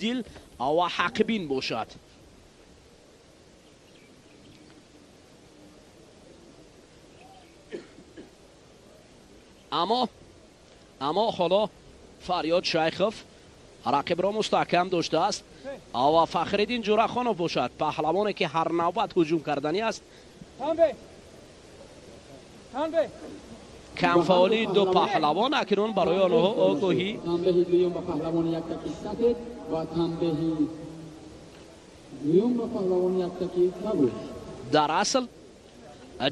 دل و حق بین باشد. اما حالا فریاد شیخوف رقیب را مستحکم داشته است و فخرالدین جورخانوف باشد، پهلوانی که هر نوبت هجوم کردنی است. کمفعالی دو پهلوان اکنون برای آنها آگاهی. در اصل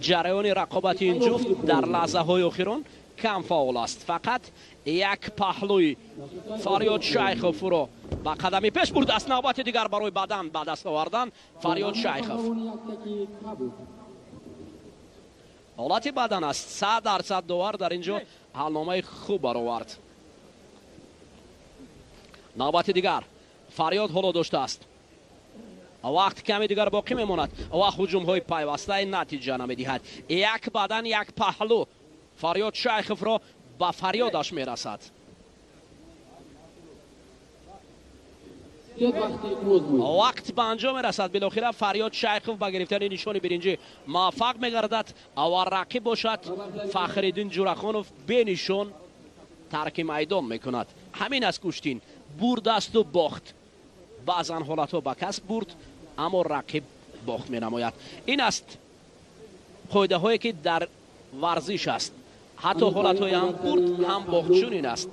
جریان رقابت این جفت در لحظه های اخیران کم فعال است. فقط یک پهلوی فریاد شیخوف را با قدمی پیش برد است. نوبت دیگر برای بدن به دست آوردن فریاد شیخوف. حالت بدن است. 100% داور در اینجا حلنامه خوب برآورد. نوبت دیگر فریاد حالا داشته است. وقت کمی دیگر باقی میماند و هجوم های پیوسته نتیجه نمیدهد. یک بدن یک پهلو فریاد شیخوف را به فریادش میرسد. وقت به انجام میرسد. بالاخره فریاد شیخوف به گرفتن نشان برنجی موفق میگردد و رقیب باشد فخرالدین جورخانوف به نشان ترک میدان میکند. همین است کشتین، برد است و باخت. بعضا حالت ها به کسب برد اما رقیب باخت می نماید. این است قاعده هایی که در ورزش است. حتی حالت های هم برد هم باخت چون این است.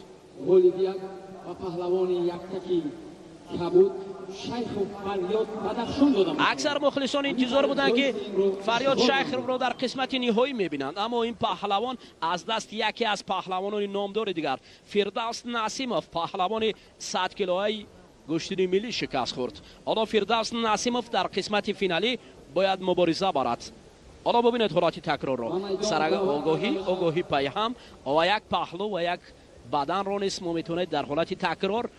اکثر مخلصان انتظار بودند که فریاد شیخوف را در قسمت نهایی میبینند، اما این پهلوان از دست یکی از پهلوانان نامدار دیگر فردوس نسیموف، پهلوان 100 کیلویی گشتین ملی شکست خورد. حالا فردوس نسیموف در قسمت فینالی باید مبارزه برد. حالا ببینید حالت تکرار را. سرگاه آگاهی پیهم و یک پهلو و یک بدن را نیست ما میتونید در حالت تکرار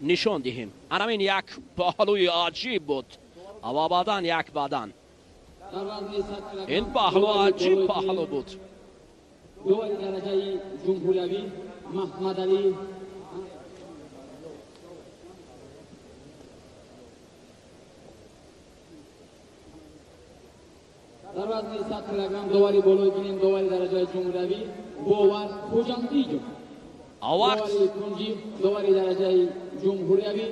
نشان دهیم. همین یک پهلوی عجیب بود و بدن یک بدن. این پهلو عجیب پهلو بود. دوای درجه جمهوریوی محمد علی در وزن 100 کیلوگرم دواری بالای بینیم دواری درجه جمهوریوی باور خوجندیجو دواری کنجی دواری درجه جمهوریوی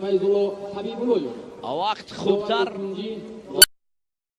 فیضالله حبیب‌الله وقت خوبتر